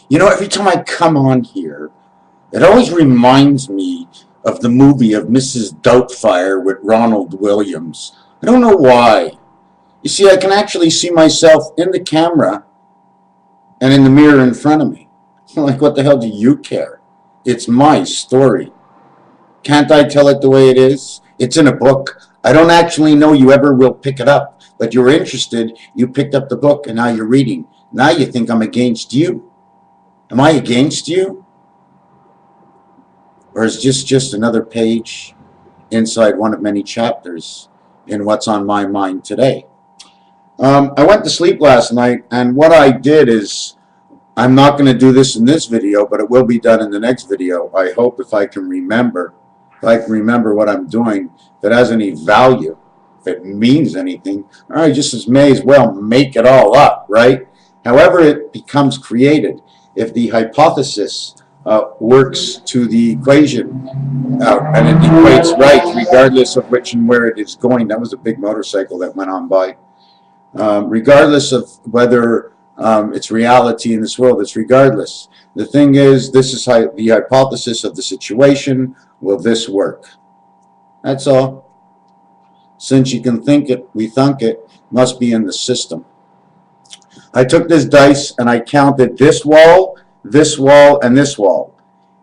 You know, every time I come on here, it always reminds me of the movie of Mrs. Doubtfire with Ronald Williams. I don't know why. You see, I can actually see myself in the camera and in the mirror in front of me. Like, what the hell do you care? It's my story. Can't I tell it the way it is? It's in a book. I don't actually know you ever will pick it up, but you're interested. You picked up the book, and now you're reading. Now you think I'm against you. Am I against you? Or is this just another page inside one of many chapters in what's on my mind today? I went to sleep last night, and what I did is, I'm not going to do this in this video, but it will be done in the next video. I hope if I can remember what I'm doing, if it has any value, if it means anything, I just may as well make it all up, right? However it becomes created, if the hypothesis works to the equation and it equates right, regardless of which and where it is going. That was a big motorcycle that went on by. Regardless of whether it's reality in this world, it's regardless. The thing is, this is the hypothesis of the situation. Will this work? That's all. Since you can think it, we thunk it, must be in the system. I took this dice and I counted this wall, and this wall.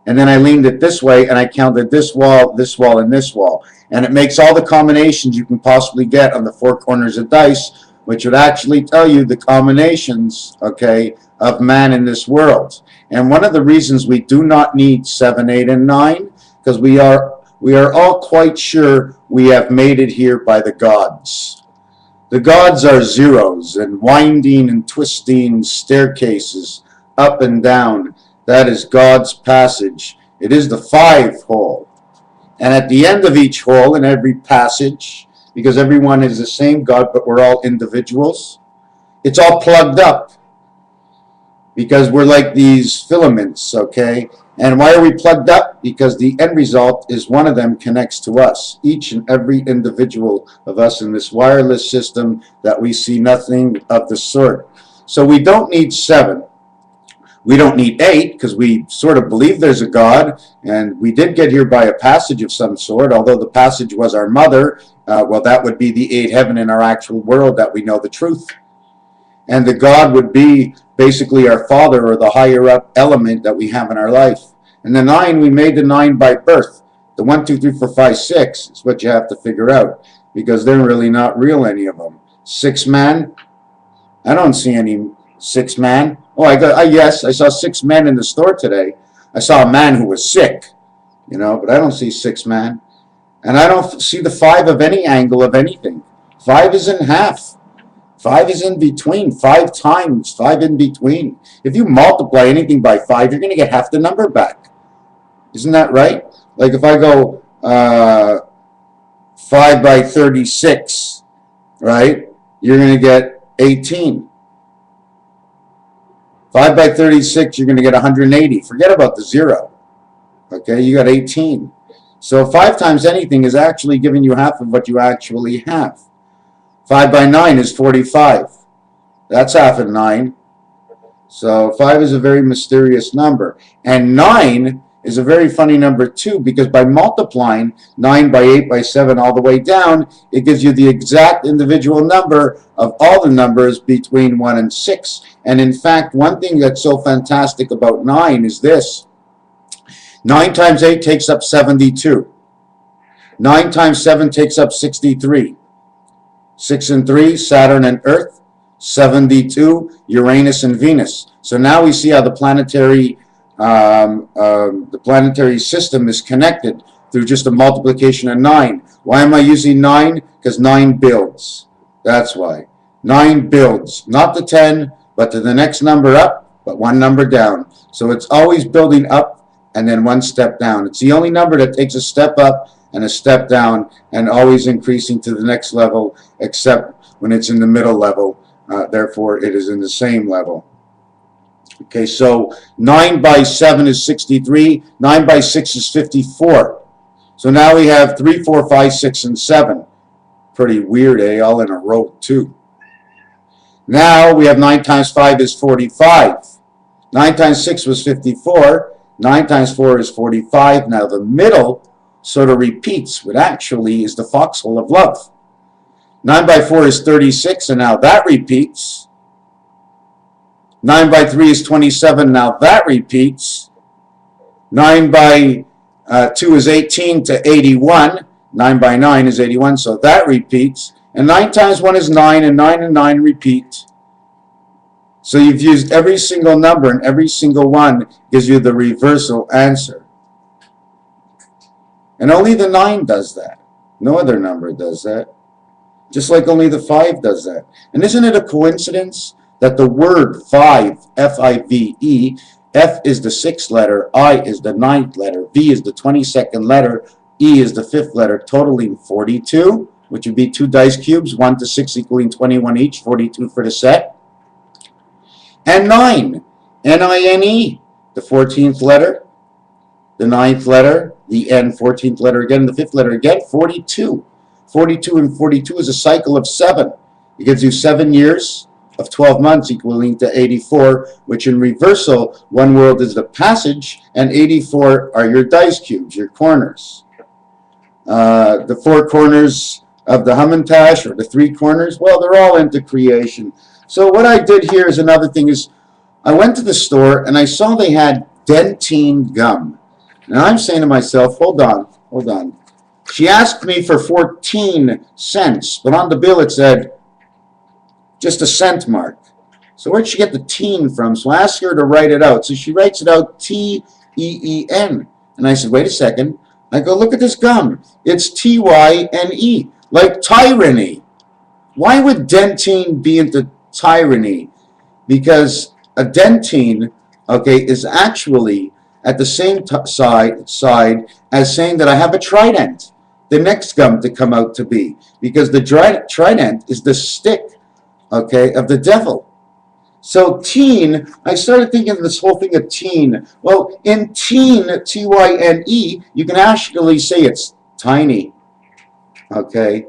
And then I leaned it this way and I counted this wall, and this wall. And it makes all the combinations you can possibly get on the four corners of dice, which would actually tell you the combinations, okay, of man in this world. And one of the reasons we do not need 7, 8, and 9, because we are all quite sure we have made it here by the gods. The gods are zeros and winding and twisting staircases up and down. That is God's passage. It is the 5 hole. And at the end of each hole in every passage, because everyone is the same God, but we're all individuals, it's all plugged up. Because we're like these filaments, okay? And why are we plugged up? Because the end result is one of them connects to us. Each and every individual of us in this wireless system that we see nothing of the sort. So we don't need 7. We don't need 8, because we sort of believe there's a God, and we did get here by a passage of some sort, although the passage was our mother. Well, that would be the 8th heaven in our actual world that we know the truth. And the God would be basically our father, or the higher up element that we have in our life. And the 9, we made the 9 by birth. The 1, 2, 3, 4, 5, 6 is what you have to figure out, because they're really not real, any of them. 6 man, I don't see any 6 man. Oh, yes, I saw 6 men in the store today. I saw a man who was sick, you know, but I don't see 6 man. And I don't see the 5 of any angle of anything. 5 is in half. 5 is in between. 5 times 5 in between. If you multiply anything by 5, you're going to get half the number back. Isn't that right? Like if I go 5 by 36, right? You're going to get 18. 5 by 36, you're going to get 180. Forget about the 0. Okay, you got 18. So 5 times anything is actually giving you half of what you actually have. 5 by 9 is 45. That's half of 9. So 5 is a very mysterious number. And 9 is a very funny number too, because by multiplying 9 by 8 by 7 all the way down, it gives you the exact individual number of all the numbers between 1 and 6. And in fact, one thing that's so fantastic about 9 is this. 9 times 8 takes up 72. 9 times 7 takes up 63. 6 and 3, Saturn and Earth. 72, Uranus and Venus. So now we see how the planetary system is connected through just a multiplication of 9. Why am I using 9? Because 9 builds. That's why. 9 builds. Not the 10, but to the next number up, but one number down. So it's always building up and then one step down. It's the only number that takes a step up and a step down and always increasing to the next level, except when it's in the middle level. Therefore, it is in the same level. Okay, so 9 by 7 is 63. 9 by 6 is 54. So now we have 3, 4, 5, 6, and 7. Pretty weird, eh? All in a row, too. Now we have 9 times 5 is 45. 9 times 6 was 54. 9 times 4 is 45. Now the middle sort of repeats, but actually is the foxhole of love. 9 by 4 is 36, and now that repeats. 9 by 3 is 27, now that repeats. 9 by 2 is 18 to 81. 9 by 9 is 81, so that repeats. And 9 times 1 is 9, and 9 and 9 repeat. So you've used every single number, and every single one gives you the reversal answer. And only the 9 does that. No other number does that. Just like only the 5 does that. And isn't it a coincidence that the word 5, F-I-V-E, F is the 6th letter, I is the 9th letter, V is the 22nd letter, E is the 5th letter, totaling 42, which would be 2 dice cubes, 1 to 6 equaling 21 each, 42 for the set. And 9, N-I-N-E, the 14th letter, the 9th letter, the N, 14th letter again, the 5th letter again, 42. 42 and 42 is a cycle of 7. It gives you 7 years of 12 months equaling to 84, which in reversal, one world is the passage, and 84 are your dice cubes, your corners. The 4 corners of the Hamantash, or the 3 corners, well, they're all into creation. So what I did here is another thing is, I went to the store and I saw they had dentine gum. And I'm saying to myself, hold on. She asked me for 14 cents, but on the bill it said just a cent mark. So where'd she get the teen from? So I asked her to write it out. So she writes it out T-E-E-N. And I said, wait a second. I go, look at this gum. It's T-Y-N-E, like tyranny. Why would dentine be into tyranny? Because a dentine, okay, is actually at the same side as saying that I have a trident, the next gum to come out to be, because the trident is the stick, okay, of the devil. So teen, I started thinking of this whole thing of teen. Well, in teen, T-Y-N-E, you can actually say it's tiny, okay?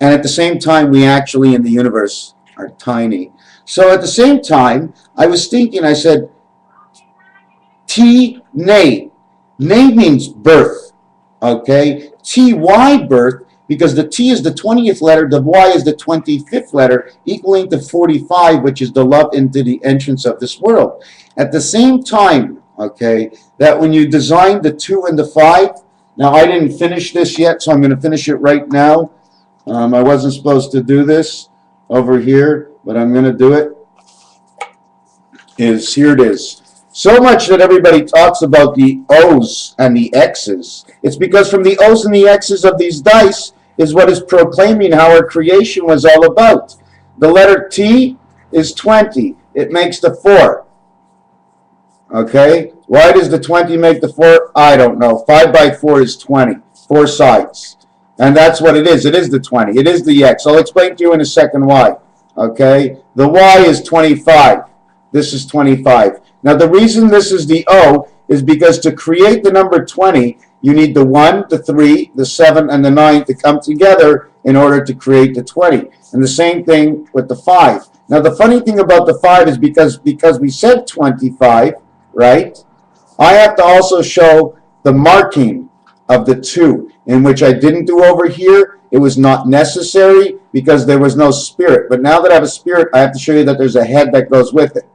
And at the same time, we actually in the universe are tiny. So at the same time, I was thinking, I said, T-nay. Nay means birth, okay? T-Y, birth, because the T is the 20th letter, the Y is the 25th letter, equaling to 45, which is the love into the entrance of this world. At the same time, okay, that when you design the 2 and the 5, now I didn't finish this yet, so I'm going to finish it right now. I wasn't supposed to do this over here, but I'm going to do it. Here it is. So much that everybody talks about the O's and the X's. It's because from the O's and the X's of these dice is what is proclaiming how our creation was all about. The letter T is 20. It makes the 4. Okay? Why does the 20 make the 4? I don't know. 5 by 4 is 20. 4 sides. And that's what it is. It is the 20. It is the X. I'll explain to you in a second why. Okay? The Y is 25. This is 25. Now the reason this is the O is because to create the number 20, you need the 1, the 3, the 7, and the 9 to come together in order to create the 20. And the same thing with the 5. Now the funny thing about the 5 is because we said 25, right? I have to also show the marking of the 2, in which I didn't do over here. It was not necessary because there was no spirit. But now that I have a spirit, I have to show you that there's a head that goes with it.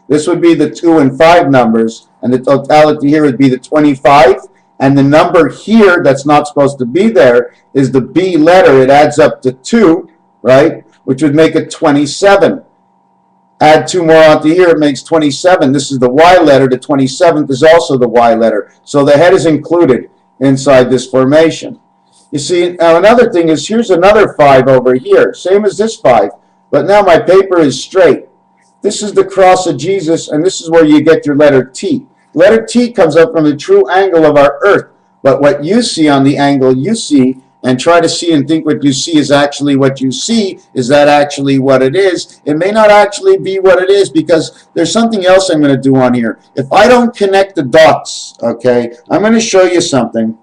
This would be the 2 and 5 numbers, and the totality here would be the 25. And the number here that's not supposed to be there is the B letter. It adds up to 2, right? Which would make it 27. Add 2 more onto here, it makes 27. This is the Y letter. The 27th is also the Y letter. So the head is included inside this formation. You see, now another thing is, here's another 5 over here. Same as this 5. But now my paper is straight. This is the cross of Jesus, and this is where you get your letter T. Letter T comes up from the true angle of our earth. But what you see on the angle you see, and try to see and think what you see is actually what you see, is that actually what it is? It may not actually be what it is, because there's something else I'm going to do on here. If I don't connect the dots, okay, I'm going to show you something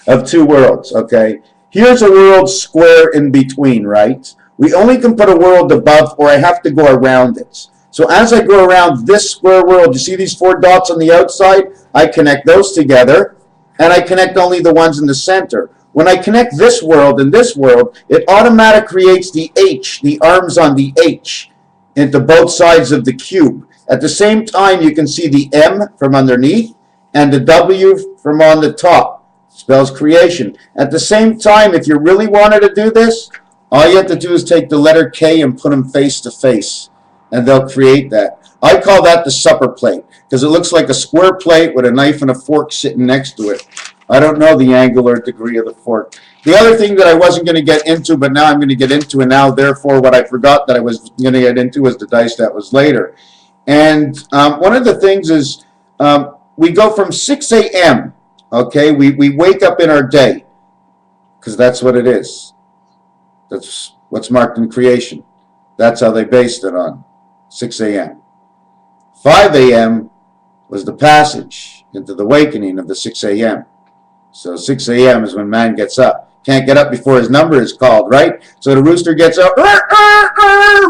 of 2 worlds, okay? Here's a world square in between, right? We only can put a world above, or I have to go around it. So as I go around this square world, you see these 4 dots on the outside? I connect those together, and I connect only the ones in the center. When I connect this world and this world, it automatically creates the H, the arms on the H, into both sides of the cube. At the same time, you can see the M from underneath and the W from on the top. Spells creation. At the same time, if you really wanted to do this, all you have to do is take the letter K and put them face to face, and they'll create that. I call that the supper plate, because it looks like a square plate with a knife and a fork sitting next to it. I don't know the angle or degree of the fork. The other thing that I wasn't going to get into, but now I'm going to get into, and now therefore what I forgot that I was going to get into was the dice that was later. And one of the things is we go from 6 a.m., okay, we wake up in our day, because that's what it is. That's what's marked in creation. That's how they based it on, 6 a.m. 5 a.m. was the passage into the awakening of the 6 a.m. So 6 a.m. is when man gets up. Can't get up before his number is called, right? So the rooster gets up,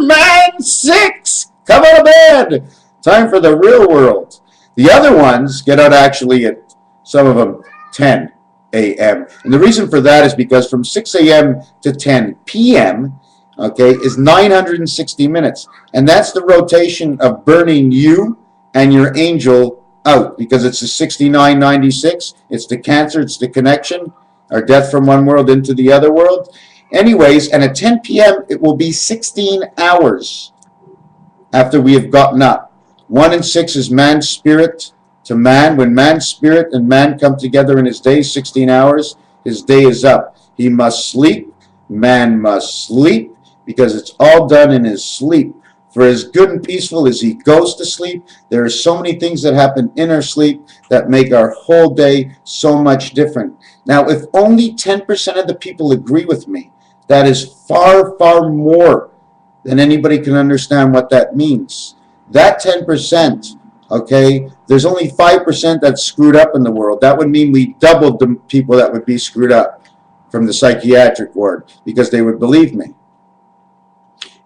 man, 6, come out of bed. Time for the real world. The other ones get out actually at, some of them, 10 a.m. And the reason for that is because from 6 a.m. to 10 p.m., okay, is 960 minutes. And that's the rotation of burning you and your angel out, because it's a 6996. It's the cancer, it's the connection, our death from one world into the other world. Anyways, and at 10 p.m., it will be 16 hours after we have gotten up. 1 and 6 is man's spirit to man. When man's spirit and man come together in his day, 16 hours, his day is up. He must sleep. Man must sleep, because it's all done in his sleep. For as good and peaceful as he goes to sleep, there are so many things that happen in our sleep that make our whole day so much different. Now, if only 10% of the people agree with me, that is far, far more than anybody can understand what that means. That 10%, okay, there's only 5% that's screwed up in the world. That would mean we doubled the people that would be screwed up from the psychiatric ward, because they would believe me.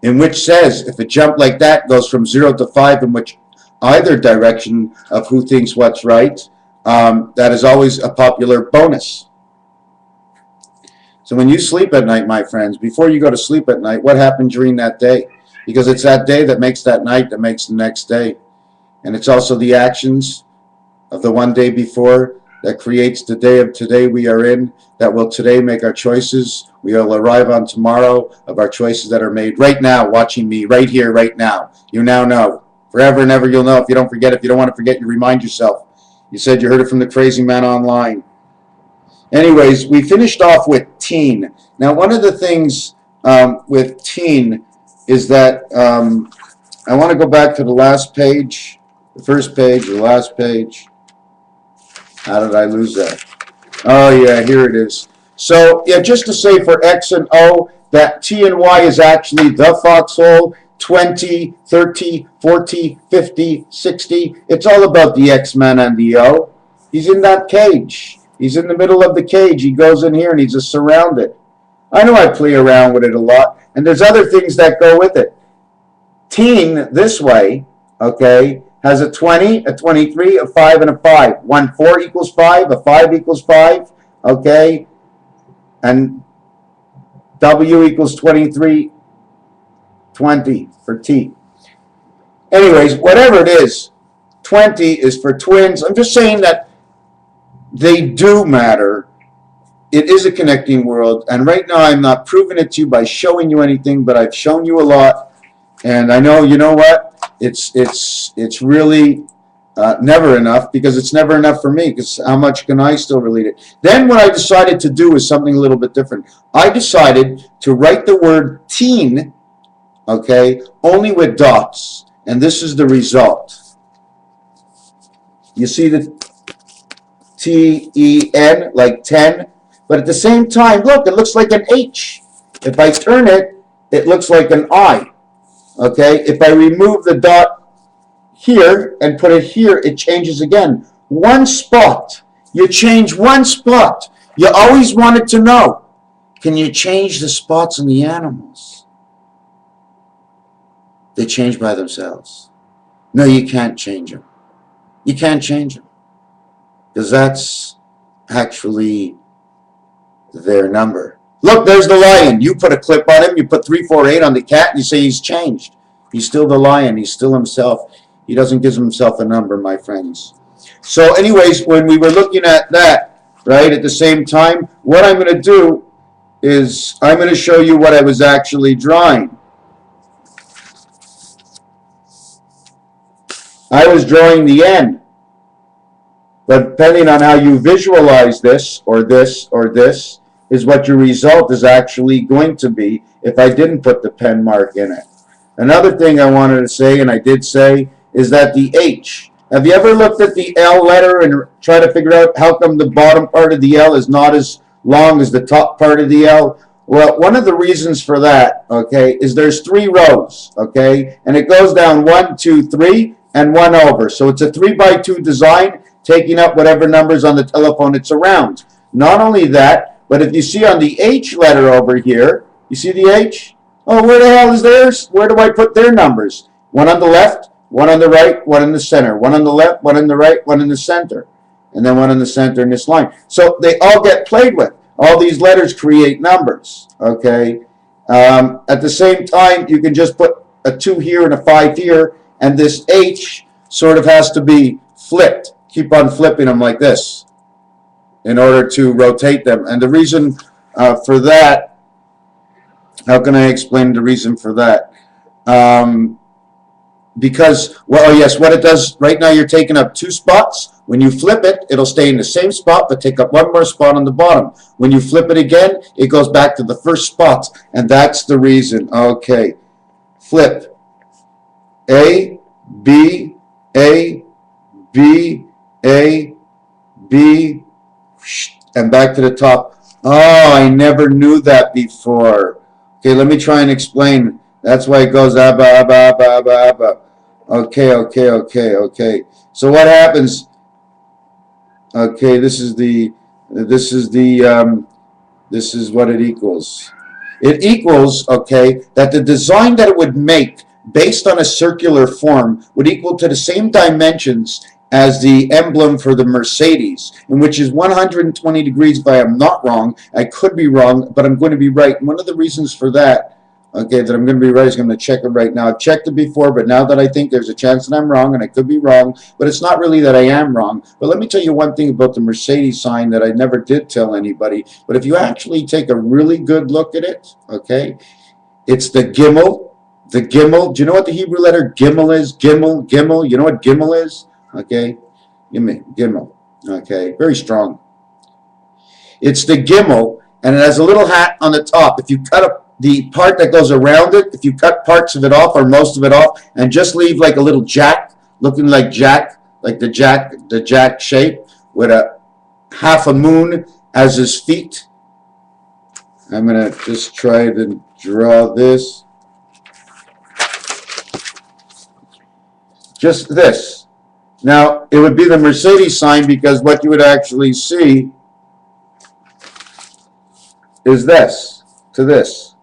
In which says, if a jump like that goes from 0 to 5, in which either direction of who thinks what's right, that is always a popular bonus. So when you sleep at night, my friends, before you go to sleep at night, what happened during that day? Because it's that day that makes that night, that makes the next day. And it's also the actions of the one day before that creates the day of today we are in, that will today make our choices. We will arrive on tomorrow of our choices that are made right now, watching me, right here, right now. You now know. Forever and ever you'll know. If you don't forget, if you don't want to forget, you remind yourself. You said you heard it from the crazy man online. Anyways, we finished off with teen. Now, one of the things with teen is that I want to go back to the last page, the first page, the last page. How did I lose that? Oh, yeah, here it is. So, yeah, just to say for X and O, that T and Y is actually the foxhole, 20, 30, 40, 50, 60. It's all about the X-Man and the O. He's in that cage. He's in the middle of the cage. He goes in here and he's just surrounded. I know I play around with it a lot, and there's other things that go with it. Teen, this way, okay, has a 20, a 23, a 5, and a 5. 1 4 equals 5, a 5 equals 5, okay, and W equals 23, 20 for T. Anyways, whatever it is, 20 is for twins. I'm just saying that they do matter. It is a connecting world, and right now I'm not proving it to you by showing you anything, but I've shown you a lot, and I know, you know what, it's really never enough, because it's never enough for me, because how much can I still relate it? Then what I decided to do is something a little bit different. I decided to write the word teen, okay, only with dots, and this is the result. You see the T-E-N, like 10, but at the same time, look, it looks like an H. If I turn it, it looks like an I. Okay, if I remove the dot here and put it here, it changes again. One spot. You change one spot. You always wanted to know, can you change the spots in the animals? They change by themselves. No, you can't change them. You can't change them. Because that's actually their number. Look, there's the lion. You put a clip on him, you put 348 on the cat, and you say he's changed. He's still the lion. He's still himself. He doesn't give himself a number, my friends. So anyways, when we were looking at that, right, at the same time, what I'm going to do is I'm going to show you what I was actually drawing. I was drawing the N. But depending on how you visualize this, or this, or this, is what your result is actually going to be if I didn't put the pen mark in it. Another thing I wanted to say, and I did say, is that the H. Have you ever looked at the L letter and try to figure out how come the bottom part of the L is not as long as the top part of the L? Well, one of the reasons for that, okay, is there's 3 rows, okay, and it goes down 1, 2, 3, and 1 over. So it's a 3x2 design, taking up whatever numbers on the telephone it's around. Not only that, but if you see on the H letter over here, you see the H? Oh, where the hell is theirs? Where do I put their numbers? 1 on the left, 1 on the right, 1 in the center. 1 on the left, 1 in the right, 1 in the center. And then 1 in the center in this line. So they all get played with. All these letters create numbers, okay? At the same time, you can just put a 2 here and a 5 here, and this H sort of has to be flipped. Keep on flipping them like this in order to rotate them. And the reason for that, how can I explain the reason for that? Because, well, yes, what it does, right now you're taking up 2 spots. When you flip it, it'll stay in the same spot, but take up 1 more spot on the bottom. When you flip it again, it goes back to the first spot. And that's the reason. Okay. Flip. A, B, A, B, A, B, and back to the top. Oh, I never knew that before. Okay, let me try and explain. That's why it goes abba, abba, abba, abba, abba. Okay, okay, okay, okay. So what happens? Okay, this is what it equals. It equals, okay, that the design that it would make based on a circular form would equal to the same dimensions as the emblem for the Mercedes, in which is 120 degrees if I am not wrong. I could be wrong, but I'm going to be right. And one of the reasons for that, okay, that I'm going to be right is I'm going to check it right now. I've checked it before, but now that I think there's a chance that I'm wrong, and I could be wrong, but it's not really that I am wrong. But let me tell you one thing about the Mercedes sign that I never did tell anybody. But if you actually take a really good look at it, okay, it's the Gimmel. The Gimmel. Do you know what the Hebrew letter Gimmel is? Gimmel, Gimmel. You know what Gimmel is? Okay, Gimmel. Okay, very strong. It's the Gimmel, and it has a little hat on the top. If you cut up the part that goes around it, if you cut parts of it off or most of it off, and just leave like a little jack, looking like Jack, like the Jack shape, with a half a moon as his feet. I'm gonna just try to draw this. Just this. Now, it would be the Mercedes sign because what you would actually see is this to this.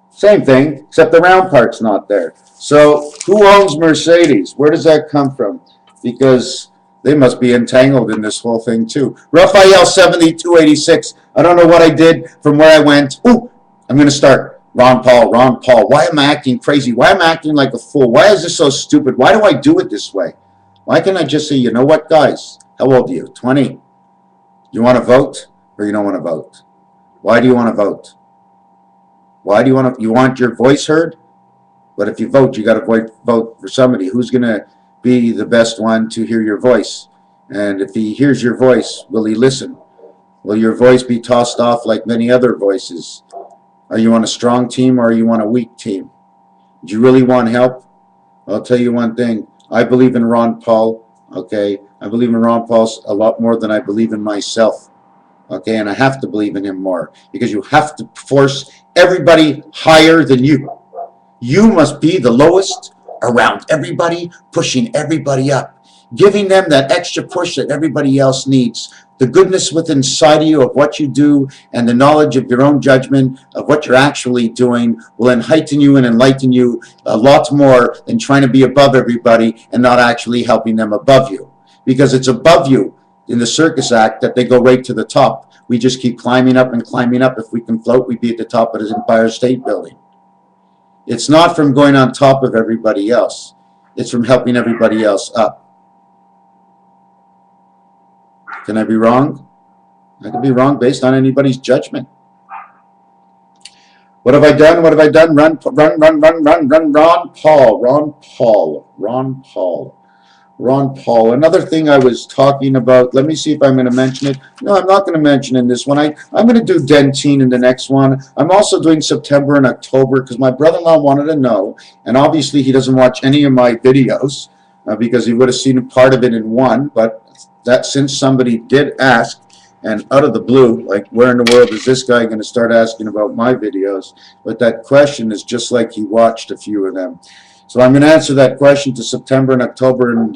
Same thing, except the round part's not there. So, who owns Mercedes? Where does that come from? Because they must be entangled in this whole thing too. Raphael 7286. I don't know what I did from where I went. Ooh, I'm going to start. Ron Paul, Ron Paul. Why am I acting crazy? Why am I acting like a fool? Why is this so stupid? Why do I do it this way? Why can't I just say, you know what, guys? How old are you? 20. You want to vote or you don't want to vote? Why do you want to vote? Why do you want your voice heard? But if you vote, you got to vote for somebody. Who's going to be the best one to hear your voice? And if he hears your voice, will he listen? Will your voice be tossed off like many other voices? Are you on a strong team or are you on a weak team? Do you really want help? I'll tell you one thing. I believe in Ron Paul, okay? I believe in Ron Paul a lot more than I believe in myself, okay? And I have to believe in him more because you have to force everybody higher than you. You must be the lowest around everybody, pushing everybody up, giving them that extra push that everybody else needs The goodness within inside of you of what you do and the knowledge of your own judgment of what you're actually doing will enlighten you and enlighten you a lot more than trying to be above everybody and not actually helping them above you. Because it's above you in the circus act that they go right to the top. We just keep climbing up and climbing up. If we can float, we'd be at the top of the Empire State Building. It's not from going on top of everybody else. It's from helping everybody else up. Can I be wrong? I could be wrong based on anybody's judgment. What have I done? What have I done? Run, Ron Paul. Another thing I was talking about, let me see if I'm going to mention it. No, I'm not going to mention in this one. I'm going to do Dentine in the next one. I'm also doing September and October because my brother-in-law wanted to know, and obviously he doesn't watch any of my videos because he would have seen a part of it in one, but that since somebody did ask, and out of the blue, like where in the world is this guy going to start asking about my videos? But that question is just like he watched a few of them. So I'm going to answer that question to September and October, and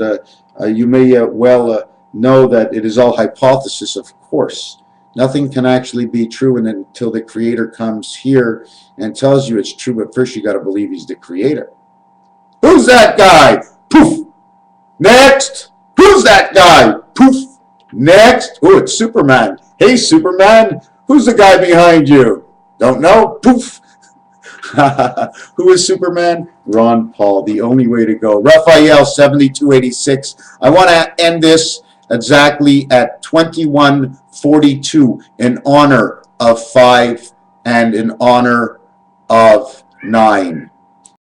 you may well know that it is all hypothesis, of course. Nothing can actually be true until the Creator comes here and tells you it's true, but first you got to believe He's the Creator. Who's that guy? Poof! Next! Who's that guy? Poof! Next! Oh, it's Superman. Hey, Superman! Who's the guy behind you? Don't know? Poof! Who is Superman? Ron Paul, the only way to go. Raphael 7286. I want to end this exactly at 21:42 in honor of 5 and in honor of 9.